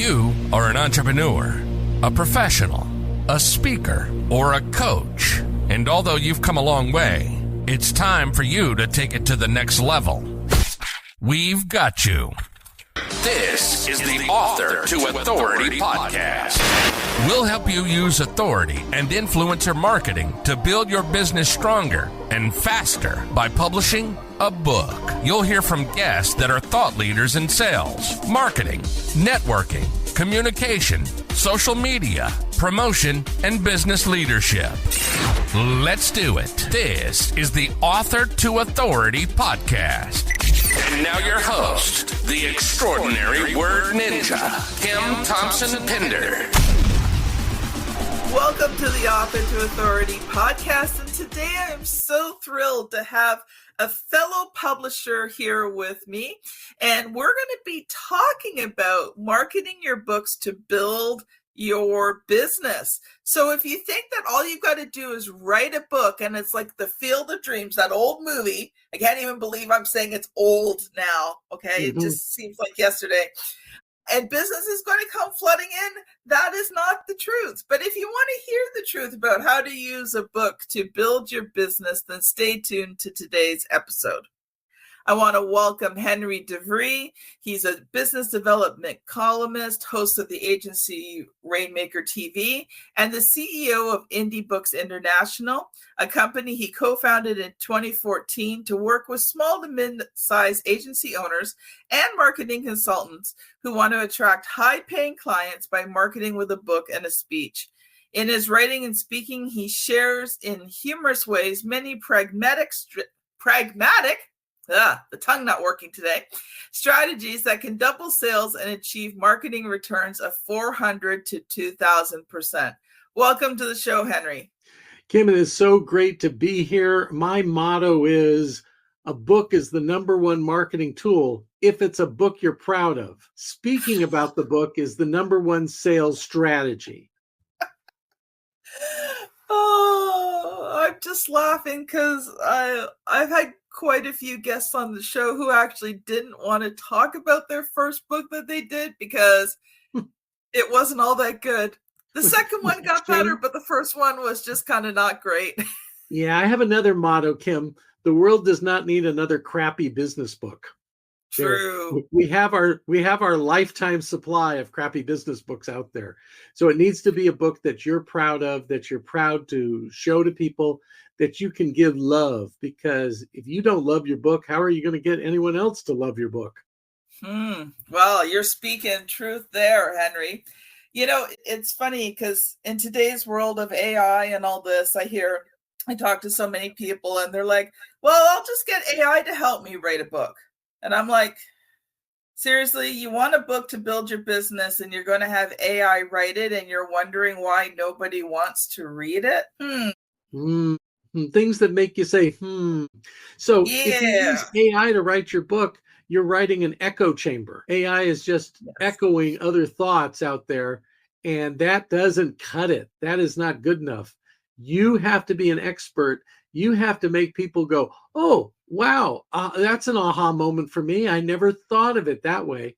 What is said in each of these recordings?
you are an entrepreneur, a professional, a speaker, or a coach, and although you've come a long way, it's time for you to take it to the next level. We've got you. This is the Author to Authority podcast. We'll help you use authority and influencer marketing to build your business stronger and faster by publishing a book. You'll hear from guests that are thought leaders in sales, marketing, networking, communication, social media, promotion, and business leadership. Let's do it. This is the Author to Authority podcast. And now your host, the extraordinary word ninja, Kim Thompson-Pinder. Welcome to the Author to Authority podcast, and today I am so thrilled to have a fellow publisher here with me, and we're going to be talking about marketing your books to build your business. So if you think that all you've got to do is write a book and it's like the Field of Dreams, that old movie, I can't even believe I'm saying it's old now, okay? It just seems like yesterday. And business is going to come flooding in. That is not the truth. But if you want to hear the truth about how to use a book to build your business, then stay tuned to today's episode. I want to welcome Henry Devries. He's a business development columnist, host of the agency Rainmaker TV, and the CEO of Indie Books International, a company he co-founded in 2014 to work with small to mid-sized agency owners and marketing consultants who want to attract high-paying clients by marketing with a book and a speech. In his writing and speaking, he shares in humorous ways many pragmatic the tongue not working today, strategies that can double sales and achieve marketing returns of 400 to 2,000%. Welcome to the show, Henry. Kim, it is so great to be here. My motto is, a book is the number one marketing tool if it's a book you're proud of. Speaking about the book is the number one sales strategy. Oh, I'm just laughing because I've had quite a few guests on the show who actually didn't want to talk about their first book that they did because it wasn't all that good. The second one got better, but the first one was just kind of not great. Yeah, I have another motto, Kim. The world does not need another crappy business book. True. We have our lifetime supply of crappy business books out there. So it needs to be a book that you're proud of, that you're proud to show to people, that you can give love. Because if you don't love your book, how are you going to get anyone else to love your book? Well, you're speaking truth there, Henry. You know, it's funny because in today's world of AI and all this, I talk to so many people and they're like, well, I'll just get AI to help me write a book. And I'm like, seriously, you want a book to build your business and you're going to have AI write it and you're wondering why nobody wants to read it? Things that make you say, So if you use AI to write your book, you're writing an echo chamber. AI is just echoing other thoughts out there, and that doesn't cut it. That is not good enough. You have to be an expert. You have to make people go, oh, wow, that's an aha moment for me. I never thought of it that way.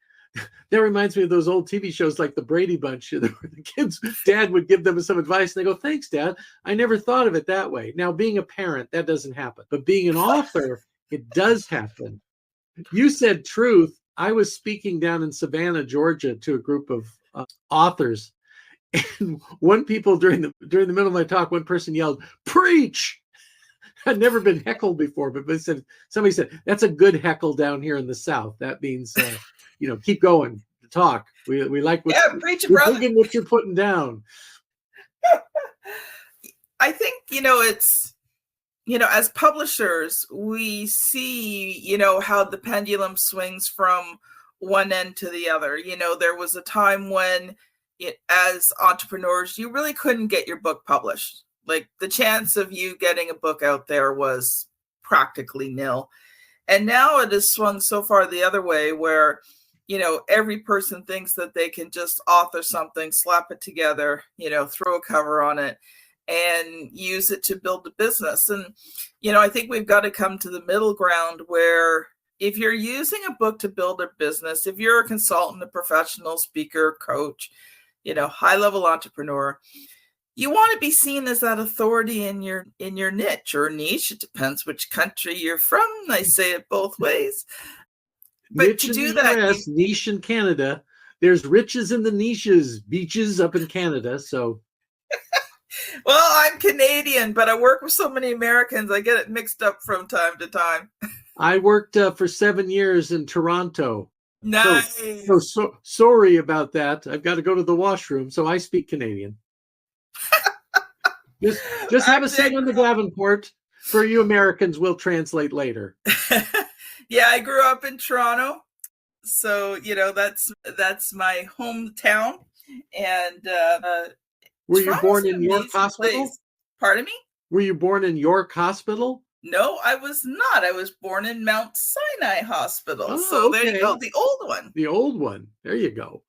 That reminds me of those old TV shows like the Brady Bunch, where the kids' dad would give them some advice and they go, thanks, Dad. I never thought of it that way. Now, being a parent, that doesn't happen. But being an author, it does happen. You said truth. I was speaking down in Savannah, Georgia, to a group of authors. And during the middle of my talk, one person yelled, preach! I'd never been heckled before, but somebody said, that's a good heckle down here in the South. That means, keep going, talk. We like what you're putting down. I think, it's, as publishers, we see, how the pendulum swings from one end to the other. There was a time when as entrepreneurs, you really couldn't get your book published. Like the chance of you getting a book out there was practically nil. And now it has swung so far the other way where, every person thinks that they can just author something, slap it together, throw a cover on it and use it to build a business. And, I think we've got to come to the middle ground where if you're using a book to build a business, if you're a consultant, a professional speaker, coach, high-level entrepreneur, you want to be seen as that authority in your niche or niche. It depends which country you're from. I say it both ways. But niche to do in the that, US, niche in Canada. There's riches in the niches, beaches up in Canada. So, well, I'm Canadian, but I work with so many Americans, I get it mixed up from time to time. I worked for 7 years in Toronto. Nice. So sorry about that. I've got to go to the washroom, so I speak Canadian. Just have a seat on the Davenport. For you Americans, we'll translate later. Yeah, I grew up in Toronto, so that's my hometown. And were you born in York Hospital? Place. Pardon me? Were you born in York Hospital? No, I was not. I was born in Mount Sinai Hospital. Oh, so okay. There you go, the old one. The old one. There you go.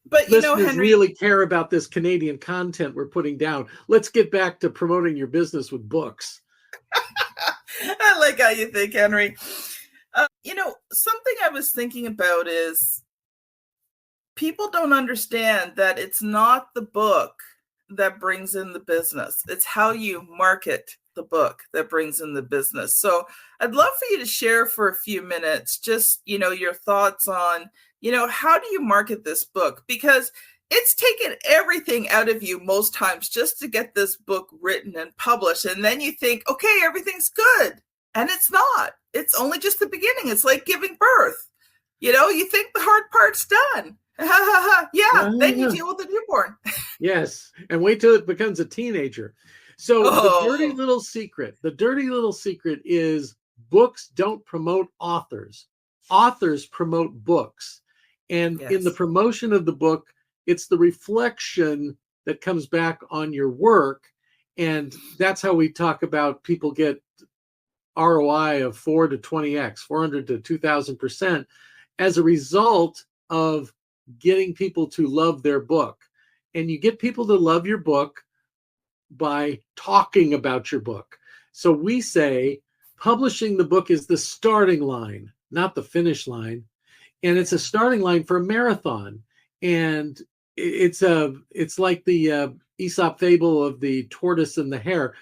But listeners Henry, really care about this Canadian content we're putting down. Let's get back to promoting your business with books. I like how you think, Henry. Something I was thinking about is people don't understand that it's not the book that brings in the business. It's how you market the book that brings in the business. So I'd love for you to share for a few minutes, just, your thoughts on, how do you market this book? Because it's taken everything out of you most times just to get this book written and published. And then you think, okay, everything's good. And it's not. It's only just the beginning. It's like giving birth. You think the hard part's done. Then you deal with the newborn. Yes. And wait till it becomes a teenager. So the dirty little secret is books don't promote authors. Authors promote books. And in the promotion of the book, it's the reflection that comes back on your work. And that's how we talk about people get ROI of 4 to 20x, 400 to 2000% as a result of getting people to love their book. And you get people to love your book by talking about your book. So we say publishing the book is the starting line, not the finish line. And it's a starting line for a marathon. And it's like the Aesop fable of the tortoise and the hare.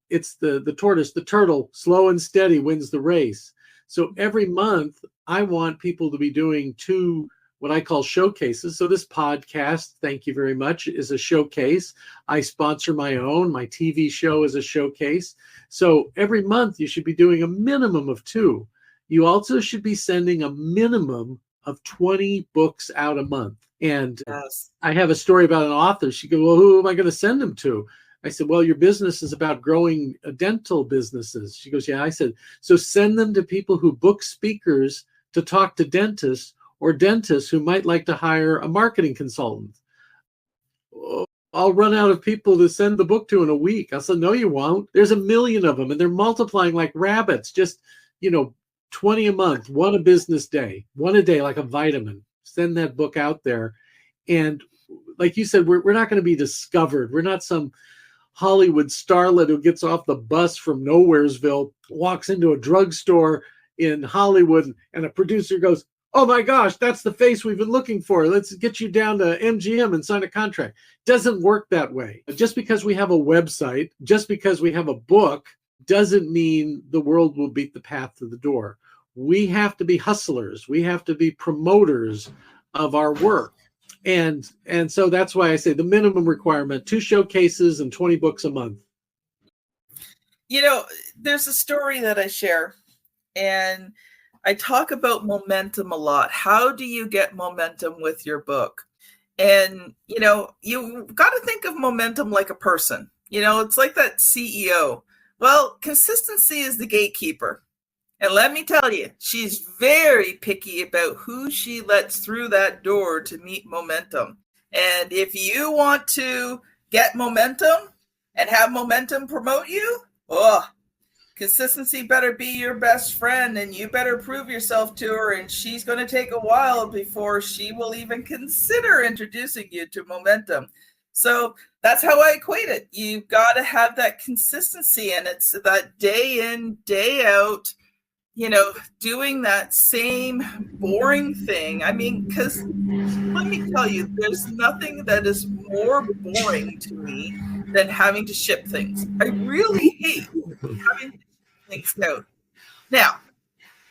It's the tortoise, the turtle, slow and steady wins the race. So every month, I want people to be doing 2 what I call showcases. So this podcast, thank you very much, is a showcase. I sponsor my own. My TV show is a showcase. So every month, you should be doing a minimum of 2. You also should be sending a minimum of 20 books out a month. And I have a story about an author. She goes, well, who am I going to send them to? I said, well, your business is about growing dental businesses. She goes, yeah. I said, so send them to people who book speakers to talk to dentists, or dentists who might like to hire a marketing consultant. I'll run out of people to send the book to in a week. I said, no, you won't. There's a million of them, and they're multiplying like rabbits. Just, 20 a month, 1 a business day, 1 a day, like a vitamin. Send that book out there. And like you said, we're not going to be discovered. We're not some Hollywood starlet who gets off the bus from Nowheresville, walks into a drugstore in Hollywood, and a producer goes, oh my gosh, that's the face we've been looking for. Let's get you down to MGM and sign a contract. Doesn't work that way. Just because we have a website, just because we have a book, doesn't mean the world will beat the path to the door. We have to be hustlers. We have to be promoters of our work. And so that's why I say the minimum requirement, 2 showcases and 20 books a month. There's a story that I share, and I talk about momentum a lot. How do you get momentum with your book? And, you got to think of momentum like a person. It's like that CEO. Well, consistency is the gatekeeper. And let me tell you, she's very picky about who she lets through that door to meet momentum. And if you want to get momentum and have momentum promote you, consistency better be your best friend, and you better prove yourself to her. And she's going to take a while before she will even consider introducing you to momentum. So that's how I equate it. You've got to have that consistency, and it's that day in, day out doing that same boring thing. I mean, because let me tell you, there's nothing that is more boring to me than having to ship things. I really hate having to ship things out. Now,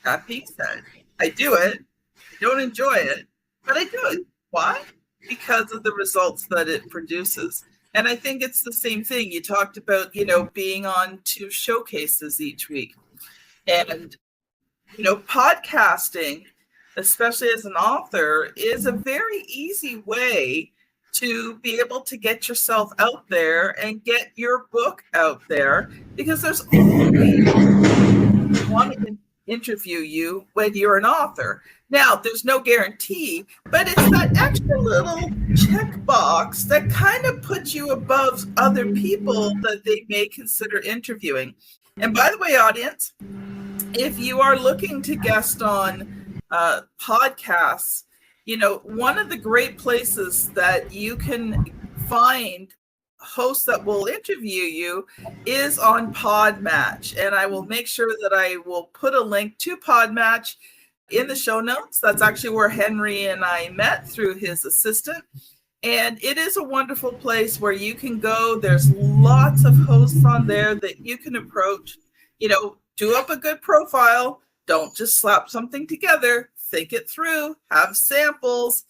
that being said, I do it. I don't enjoy it, but I do it. Why? Because of the results that it produces. And I think it's the same thing. You talked about, being on 2 showcases each week. And, podcasting, especially as an author, is a very easy way to be able to get yourself out there and get your book out there, because there's always want to interview you when you're an author. Now, there's no guarantee, but it's that extra little checkbox that kind of puts you above other people that they may consider interviewing. And by the way, audience, if you are looking to guest on podcasts, one of the great places that you can find hosts that will interview you is on Podmatch. And I will make sure that I will put a link to Podmatch in the show notes. That's actually where Henry and I met through his assistant. And it is a wonderful place where you can go. There's lots of hosts on there that you can approach. Do up a good profile. Don't just slap something together. Think it through. Have samples.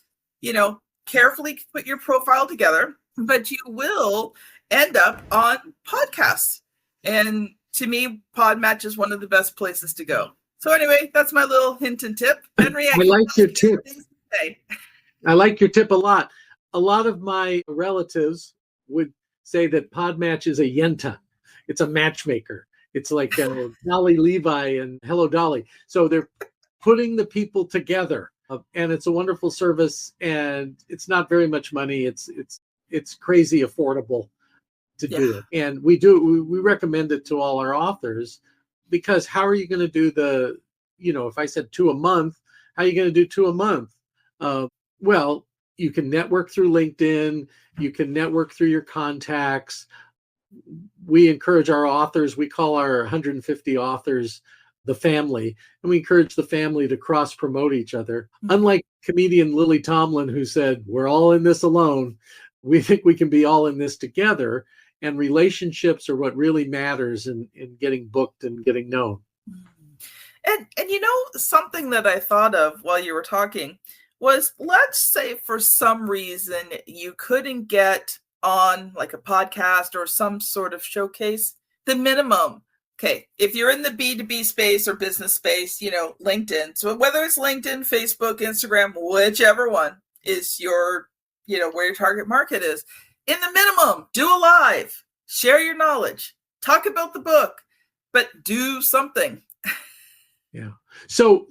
Carefully put your profile together. But you will end up on podcasts. And to me, Podmatch is one of the best places to go. So anyway, that's my little hint and tip. Henry, I like your tip. I like your tip a lot. A lot of my relatives would say that Podmatch is a yenta. It's a matchmaker. It's like Dolly Levi and Hello Dolly. So they're putting the people together, and it's a wonderful service, and it's not very much money. It's crazy affordable to do it. And we recommend it to all our authors, because how are you going to do if I said 2 a month, how are you going to do 2 a month? Well, you can network through LinkedIn. You can network through your contacts. We encourage our authors, we call our 150 authors the family, and we encourage the family to cross promote each other. Unlike comedian Lily Tomlin, who said, "We're all in this alone," we think we can be all in this together, and relationships are what really matters in getting booked and getting known. And something that I thought of while you were talking was, let's say for some reason you couldn't get on like a podcast or some sort of showcase. The minimum, okay, if you're in the B2B space or business space, LinkedIn. So whether it's LinkedIn, Facebook, Instagram, whichever one is your, where your target market is, in the minimum, do a live, share your knowledge, talk about the book, but do something. Yeah. So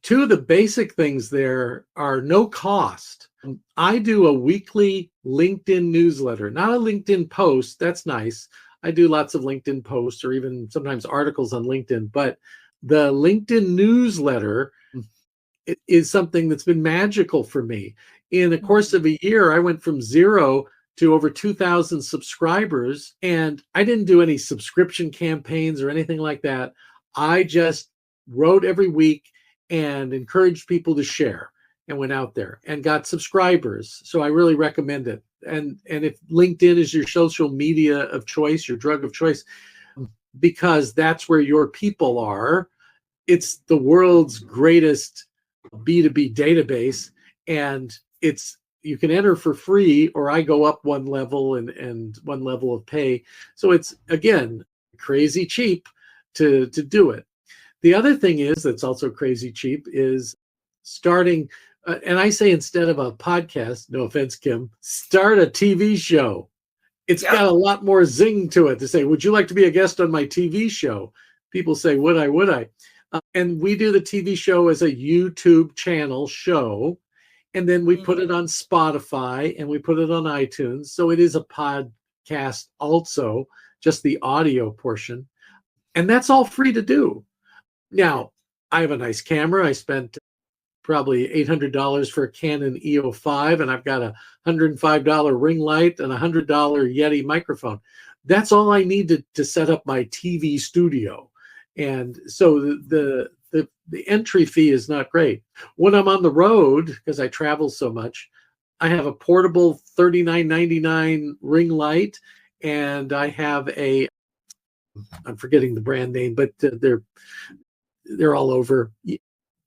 2 of the basic things there are no cost. I do a weekly LinkedIn newsletter, not a LinkedIn post. That's nice. I do lots of LinkedIn posts or even sometimes articles on LinkedIn, but the LinkedIn newsletter is something that's been magical for me. In the course of a year, I went from 0 to over 2,000 subscribers, and I didn't do any subscription campaigns or anything like that. I just wrote every week and encouraged people to share, and went out there and got subscribers. So I really recommend it. And if LinkedIn is your social media of choice, your drug of choice, because that's where your people are, it's the world's greatest B2B database, and you can enter for free, or I go up one level and one level of pay. So it's, again, crazy cheap to do it. The other thing that's also crazy cheap is starting, and I say, instead of a podcast, no offense, Kim, start a TV show. It's got a lot more zing to it to say, "Would you like to be a guest on my TV show?" People say, would I? And we do the TV show as a YouTube channel show. And then we put it on Spotify and we put it on iTunes. So it is a podcast also, just the audio portion. And that's all free to do. Now, I have a nice camera. I spent probably $800 for a Canon EO5, and I've got a $105 ring light and a $100 Yeti microphone. That's all I need to set up my TV studio. And so the entry fee is not great. When I'm on the road, because I travel so much, I have a portable $39.99 ring light, and I have I'm forgetting the brand name, but they're all over,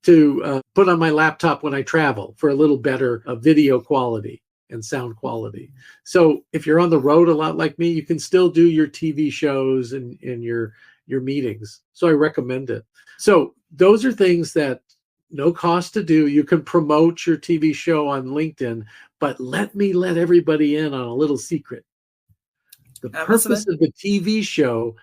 to put on my laptop when I travel for a little better video quality and sound quality. So if you're on the road a lot like me, you can still do your TV shows and your meetings. So I recommend it. So those are things that no cost to do. You can promote your TV show on LinkedIn, but let everybody in on a little secret. The purpose of the TV show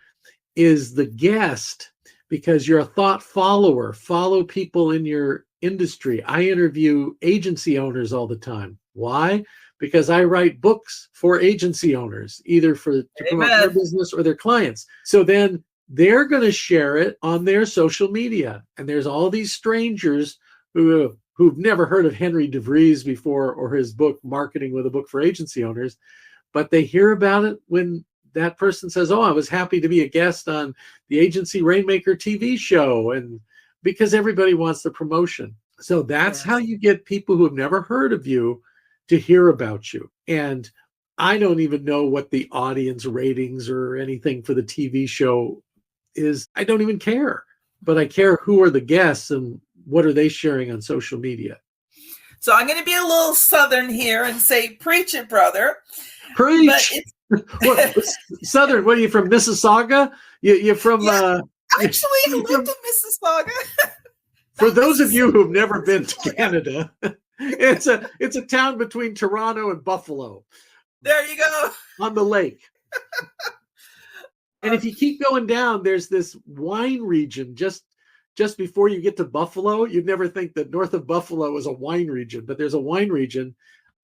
is the guest, because you're a thought follower. Follow people in your industry. I interview agency owners all the time. Why? Because I write books for agency owners, either to promote their business or their clients. So then they're going to share it on their social media. And there's all these strangers who've never heard of Henry Devries before, or his book, Marketing with a Book for Agency Owners, but they hear about it when that person says, oh, I was happy to be a guest on the Agency Rainmaker TV show. And because everybody wants the promotion. So that's how you get people who have never heard of you to hear about you. And I don't even know what the audience ratings or anything for the TV show is. I don't even care, but I care who are the guests and what are they sharing on social media. So I'm going to be a little Southern here and say, preach it, brother. Preach. What, Southern? What are you from, Mississauga? You're from? Actually, I lived in Mississauga. For those of you who've never been to Canada, it's a town between Toronto and Buffalo. There you go. On the lake. And if you keep going down, there's this wine region just before you get to Buffalo. You'd never think that north of Buffalo is a wine region, but there's a wine region.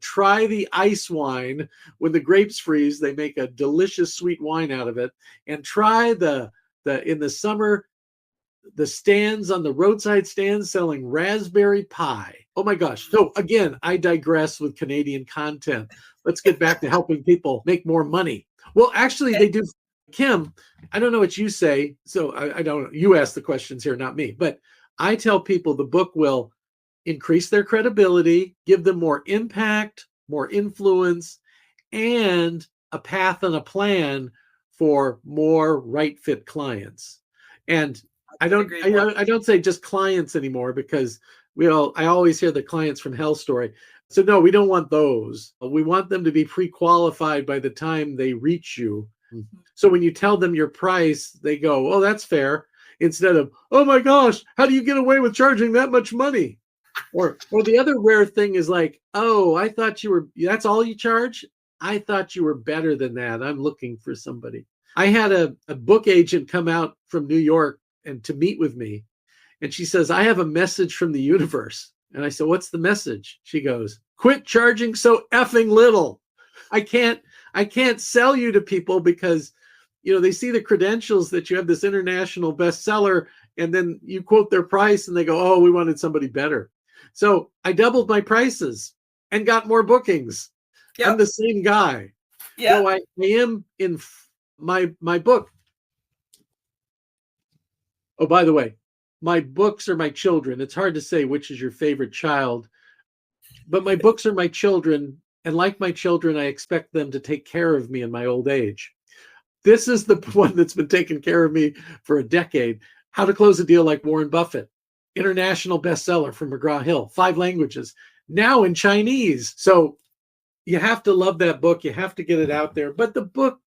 Try the ice wine. When the grapes freeze, they make a delicious sweet wine out of it. And try in the summer, the stands on the roadside stands selling raspberry pie. Oh my gosh. So again, I digress with Canadian content. Let's get back to helping people make more money. Well, actually, they do. Kim, I don't know what you say. So I don't, you ask the questions here, not me. But I tell people the book will increase their credibility, give them more impact, more influence, and a path and a plan for more right fit clients. And I don't say just clients anymore, because I always hear the clients from hell story. So no, we don't want those. We want them to be pre-qualified by the time they reach you. Mm-hmm. So when you tell them your price, they go, oh, that's fair. Instead of, oh my gosh, how do you get away with charging that much money? Or the other rare thing is like, oh, I thought that's all you charge? I thought you were better than that. I'm looking for somebody. I had a book agent come out from New York and to meet with me. And she says, I have a message from the universe. And I said, what's the message? She goes, quit charging so effing little. I can't sell you to people because, they see the credentials that you have this international bestseller, and then you quote their price and they go, oh, we wanted somebody better. So I doubled my prices and got more bookings. Yep. I'm the same guy. Yeah. So I am in my book. Oh, by the way, my books are my children. It's hard to say which is your favorite child, but my books are my children. And like my children, I expect them to take care of me in my old age. This is the one that's been taking care of me for a decade. How to Close a Deal Like Warren Buffett. International bestseller from McGraw-Hill, 5 languages, now in Chinese. So you have to love that book. You have to get it out there. But the book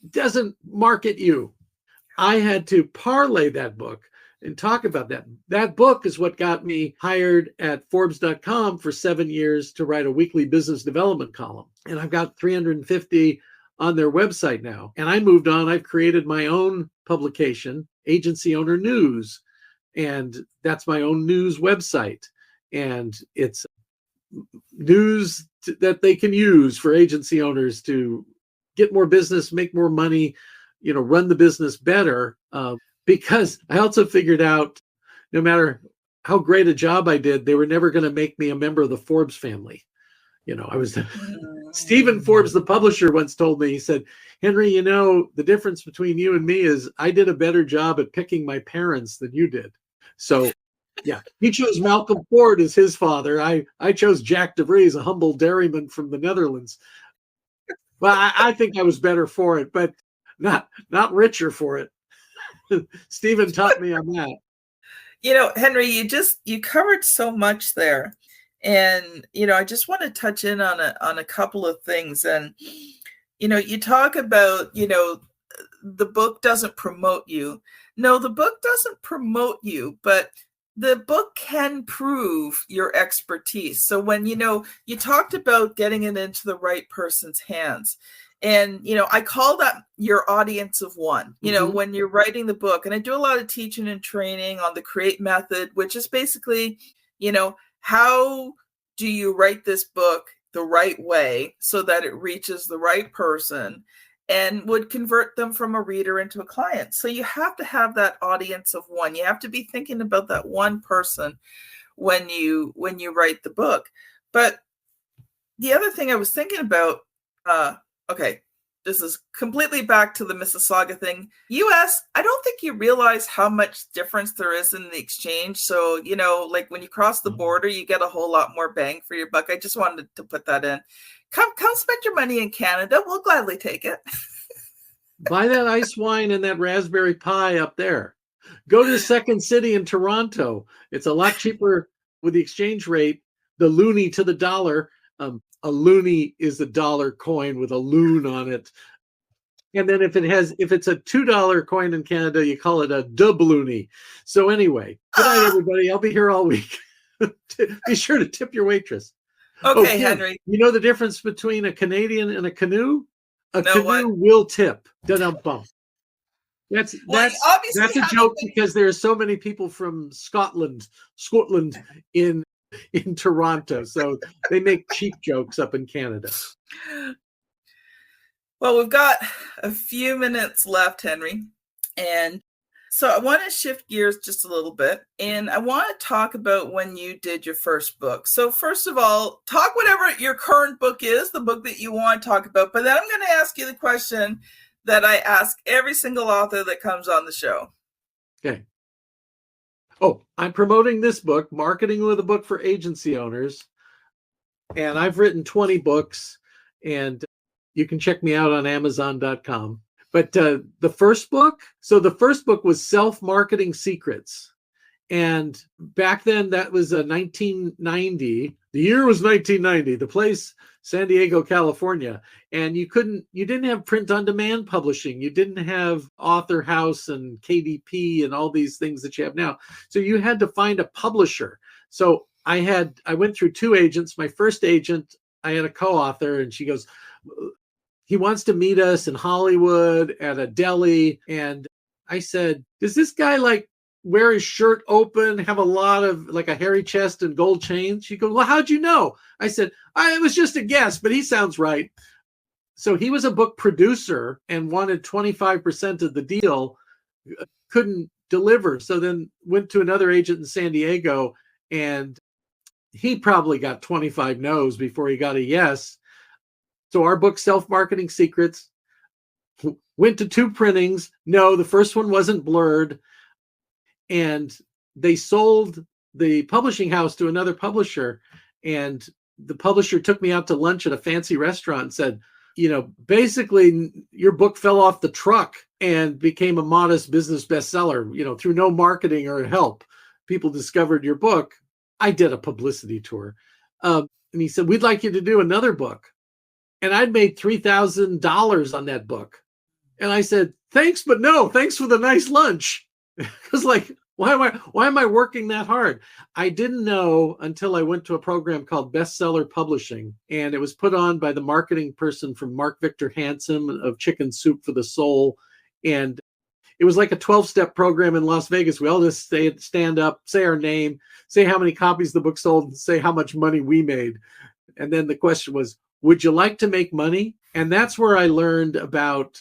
doesn't market you. I had to parlay that book and talk about that. That book is what got me hired at Forbes.com for 7 years to write a weekly business development column. And I've got 350 on their website now. And I moved on. I've created my own publication, Agency Owner News. And that's my own news website. And it's news that they can use for agency owners to get more business, make more money, run the business better. Because I also figured out no matter how great a job I did, they were never going to make me a member of the Forbes family. I was Stephen Forbes, the publisher, once told me, he said, Henry, the difference between you and me is I did a better job at picking my parents than you did. So, yeah, he chose Malcolm Ford as his father. I chose Jack Devries, a humble dairyman from the Netherlands. Well, I think I was better for it, but not richer for it. Stephen taught me on that. Henry, you covered so much there. And, I just want to touch in on a couple of things. And, you talk about, the book doesn't promote you. No, the book doesn't promote you, but the book can prove your expertise. So when, you talked about getting it into the right person's hands. And, I call that your audience of one, when you're writing the book. And I do a lot of teaching and training on the CREATE method, which is basically, how do you write this book the right way so that it reaches the right person and would convert them from a reader into a client? So you have to have that audience of one. You have to be thinking about that one person when you write the book. But the other thing I was thinking about, okay, this is completely back to the Mississauga thing. US, I don't think you realize how much difference there is in the exchange. So, like when you cross the border, you get a whole lot more bang for your buck. I just wanted to put that in. Come spend your money in Canada. We'll gladly take it. Buy that ice wine and that raspberry pie up there. Go to Second City in Toronto. It's a lot cheaper with the exchange rate, the loonie to the dollar. A loonie is a dollar coin with a loon on it. And then if it's a $2 coin in Canada, you call it a doubloony. So anyway, good night, everybody. I'll be here all week. Be sure to tip your waitress. Okay, Kim, Henry. You know the difference between a Canadian and a canoe? Canoe will tip. Da-dum-bum. That's a joke because there are so many people from Scotland in Toronto, so they make cheap jokes up in Canada. Well, we've got a few minutes left, Henry, and so I want to shift gears just a little bit, and I want to talk about when you did your first book. So first of all, talk whatever your current book is, the book that you want to talk about, but then I'm going to ask you the question that I ask every single author that comes on the show. Okay. Oh, I'm promoting this book, Marketing with a Book for Agency Owners. And I've written 20 books, and you can check me out on Amazon.com. But the first book was Self-Marketing Secrets. And back then, that was 1990. The year was 1990. The place, San Diego, California. And you didn't have print-on-demand publishing. You didn't have Author House and KDP and all these things that you have now. So you had to find a publisher. So I went through two agents. My first agent, I had a co-author, and she goes, he wants to meet us in Hollywood at a deli. And I said, does this guy wear his shirt open, have a lot of a hairy chest and gold chains? She goes, well, how'd you know? I said, it was just a guess, but he sounds right. So he was a book producer and wanted 25% of the deal, couldn't deliver. So then went to another agent in San Diego, and he probably got 25 no's before he got a yes. So our book, Self-Marketing Secrets, went to 2 printings. No, the first one wasn't blurred. And they sold the publishing house to another publisher. And the publisher took me out to lunch at a fancy restaurant and said, basically your book fell off the truck and became a modest business bestseller, through no marketing or help. People discovered your book. I did a publicity tour. And he said, we'd like you to do another book. And I'd made $3,000 on that book. And I said, thanks, but no, thanks for the nice lunch. Because why am I working that hard? I didn't know until I went to a program called Bestseller Publishing. And it was put on by the marketing person from Mark Victor Hansen of Chicken Soup for the Soul. And it was like a 12-step program in Las Vegas. We all just stand up, say our name, say how many copies the book sold, and say how much money we made. And then the question was, would you like to make money? And that's where I learned about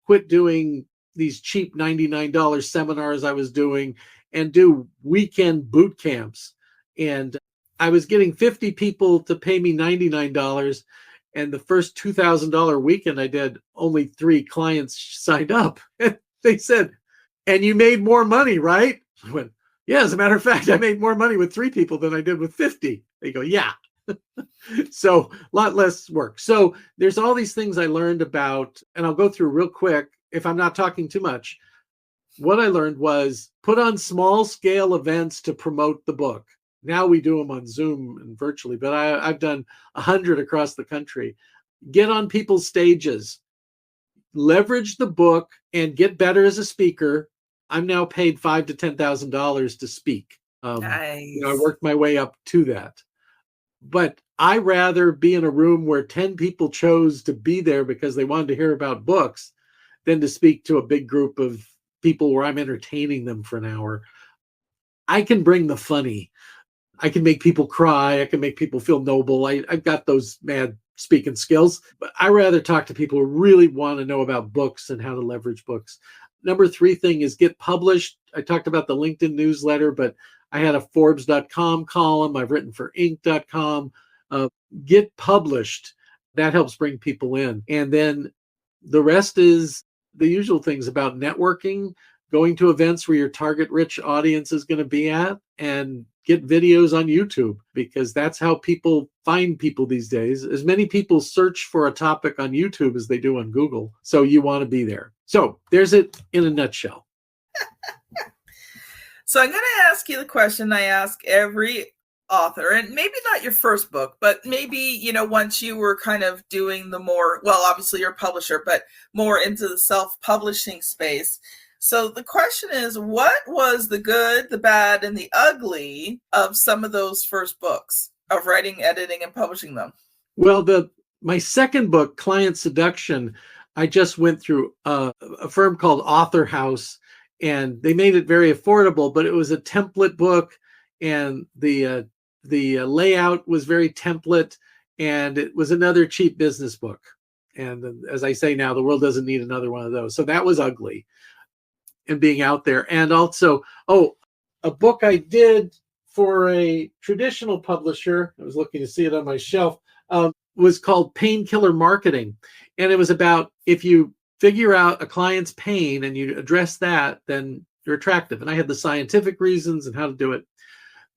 quit doing these cheap $99 seminars I was doing and do weekend boot camps. And I was getting 50 people to pay me $99. And the first $2,000 weekend I did, only 3 clients signed up. And they said, and you made more money, right? I went, yeah, as a matter of fact, I made more money with 3 people than I did with 50. They go, yeah. So a lot less work. So there's all these things I learned about, and I'll go through real quick if I'm not talking too much. What I learned was put on small scale events to promote the book. Now we do them on Zoom and virtually, but I've done 100 across the country. Get on people's stages, leverage the book, and get better as a speaker. I'm now paid $5,000 to $10,000 to speak. Nice. I worked my way up to that. But I rather be in a room where 10 people chose to be there because they wanted to hear about books than to speak to a big group of people where I'm entertaining them for an hour. I can bring the funny. I can make people cry. I can make people feel noble. I've got those mad speaking skills. But I rather talk to people who really want to know about books and how to leverage books. Number 3 thing is get published. I talked about the LinkedIn newsletter, but I had a Forbes.com column. I've written for Inc.com. Get published. That helps bring people in. And then the rest is the usual things about networking, going to events where your target rich audience is going to be at, and get videos on YouTube, because that's how people find people these days. As many people search for a topic on YouTube as they do on Google. So you want to be there. So there's it in a nutshell. So I'm going to ask you the question I ask every author, and maybe not your first book, but maybe, once you were kind of doing the more, well, obviously you're a publisher, but more into the self-publishing space. So the question is, what was the good, the bad, and the ugly of some of those first books of writing, editing, and publishing them? Well, my second book, Client Seduction, I just went through a firm called Author House, and they made it very affordable, but it was a template book, and the layout was very template, and it was another cheap business book. And as I say now, the world doesn't need another one of those. So that was ugly. And being out there. And also, a book I did for a traditional publisher, I was looking to see it on my shelf, was called Painkiller Marketing. And it was about, if you figure out a client's pain and you address that, then you're attractive. And I had the scientific reasons and how to do it.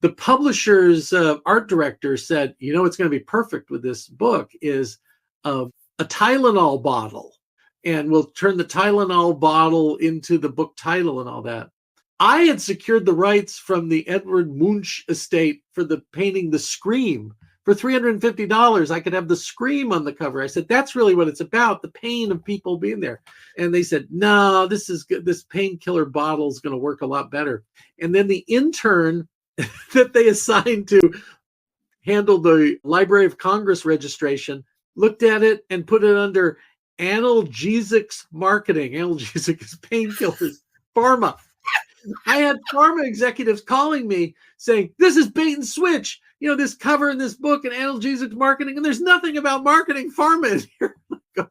The publisher's art director said, what's going to be perfect with this book is a Tylenol bottle. And we'll turn the Tylenol bottle into the book title and all that. I had secured the rights from the Edward Munch estate for the painting The Scream. For $350, I could have The Scream on the cover. I said, that's really what it's about, the pain of people being there. And they said, no, this is good. This painkiller bottle is going to work a lot better. And then the intern that they assigned to handle the Library of Congress registration looked at it and put it under analgesics marketing. Analgesic is painkillers, pharma. I had pharma executives calling me saying, this is bait and switch. This cover in this book and analgesics marketing, and there's nothing about marketing pharma in here.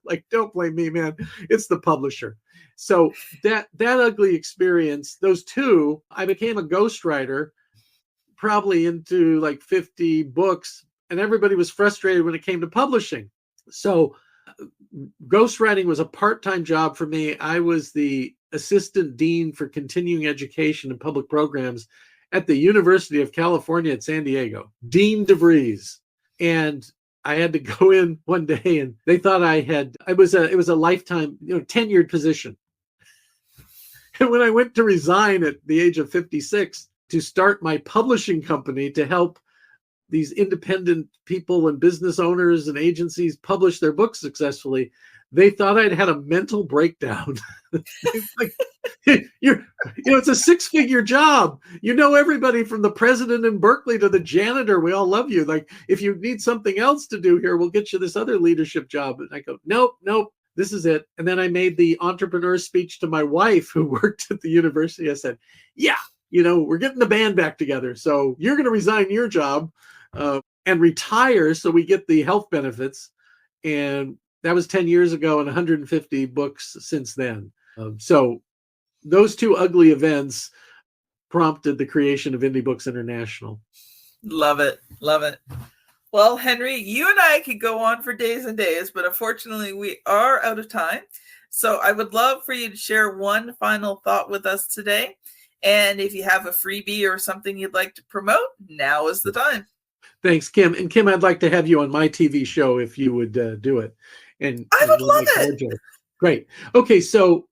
Like, don't blame me, man. It's the publisher. So that ugly experience, those two, I became a ghostwriter, probably into like 50 books, and everybody was frustrated when it came to publishing. So ghostwriting was a part-time job for me. I was the assistant dean for continuing education and public programs at the University of California at San Diego, Dean Devries. And I had to go in one day, and they thought it was a lifetime, tenured position. And when I went to resign at the age of 56 to start my publishing company to help these independent people and business owners and agencies publish their books successfully, they thought I'd had a mental breakdown. Like, it's a 6-figure job. Everybody from the president in Berkeley to the janitor. We all love you. Like, if you need something else to do here, we'll get you this other leadership job. And I go, nope, this is it. And then I made the entrepreneur speech to my wife, who worked at the university. I said, yeah, we're getting the band back together. So you're going to resign your job and retire so we get the health benefits. And that was 10 years ago, and 150 books since then. So those two ugly events prompted the creation of Indie Books International. Love it. Love it. Well, Henry, you and I could go on for days and days, but unfortunately we are out of time. So I would love for you to share one final thought with us today. And if you have a freebie or something you'd like to promote, now is the time. Thanks, Kim. And Kim, I'd like to have you on my TV show if you would do it. And I would love it. Great. Okay, so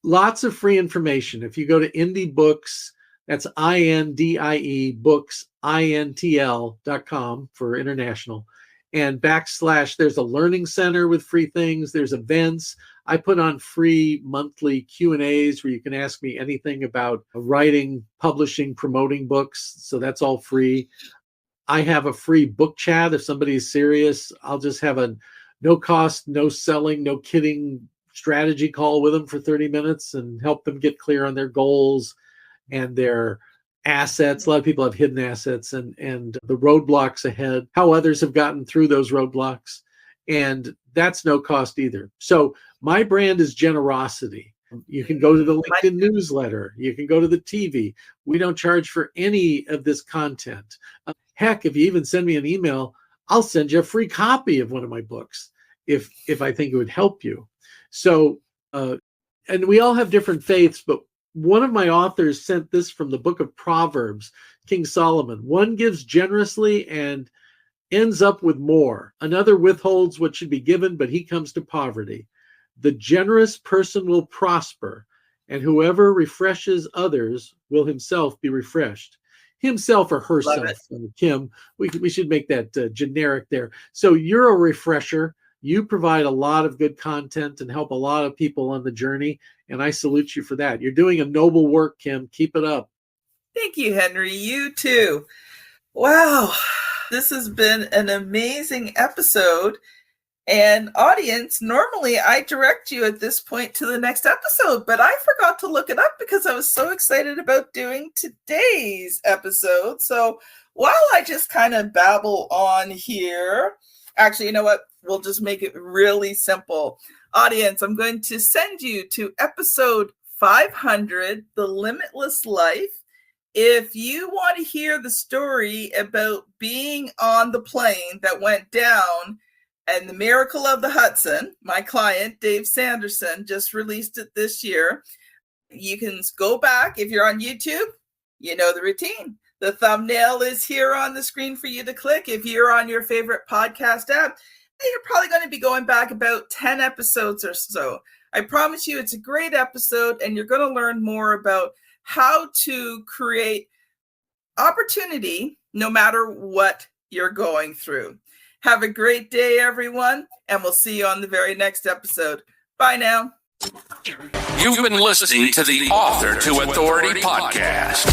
lots of free information. If you go to Indie Books, that's INDIE Books, INTL.com for international, and / there's a learning center with free things. There's events. I put on free monthly Q&As where you can ask me anything about writing, publishing, promoting books. So that's all free. I have a free book chat. If somebody is serious, I'll just have a no cost, no selling, no kidding strategy call with them for 30 minutes and help them get clear on their goals and their assets. A lot of people have hidden assets and the roadblocks ahead, how others have gotten through those roadblocks. And that's no cost either. So my brand is generosity. You can go to the LinkedIn newsletter. You can go to the TV. We don't charge for any of this content. Heck, if you even send me an email, I'll send you a free copy of one of my books if I think it would help you. So, and we all have different faiths, but one of my authors sent this from the book of Proverbs, King Solomon. One gives generously and ends up with more. Another withholds what should be given, but he comes to poverty. The generous person will prosper, and whoever refreshes others will himself be refreshed. Himself or herself, Kim. We should make that generic there. So you're a refresher. You provide a lot of good content and help a lot of people on the journey, and I salute you for that. You're doing a noble work, Kim. Keep it up. Thank you, Henry. You too. Wow. This has been an amazing episode. And audience, normally I direct you at this point to the next episode, but I forgot to look it up because I was so excited about doing today's episode. So while I just kind of babble on here, actually, you know what? We'll just make it really simple. Audience, I'm going to send you to episode 500, The Limitless Life. If you want to hear the story about being on the plane that went down and the miracle of the Hudson, my client, Dave Sanderson, just released it this year. You can go back. If you're on YouTube, you know the routine. The thumbnail is here on the screen for you to click. If you're on your favorite podcast app, you're probably going to be going back about 10 episodes or so. I promise you it's a great episode, and you're going to learn more about how to create opportunity no matter what you're going through. Have a great day, everyone, and we'll see you on the very next episode. Bye now. You've been listening to the Author to Authority podcast.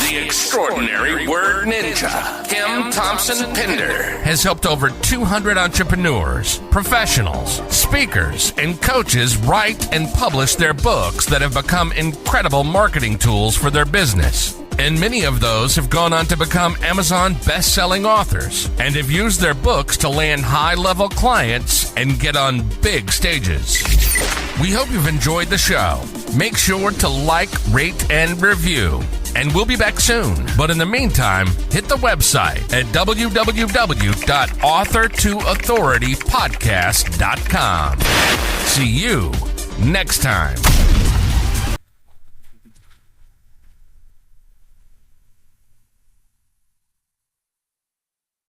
The extraordinary word ninja, Kim Thompson Pinder, has helped over 200 entrepreneurs, professionals, speakers, and coaches write and publish their books that have become incredible marketing tools for their business. And many of those have gone on to become Amazon best-selling authors and have used their books to land high-level clients and get on big stages. We hope you've enjoyed the show. Make sure to like, rate, and review. And we'll be back soon. But in the meantime, hit the website at www.authortoauthoritypodcast.com. See you next time.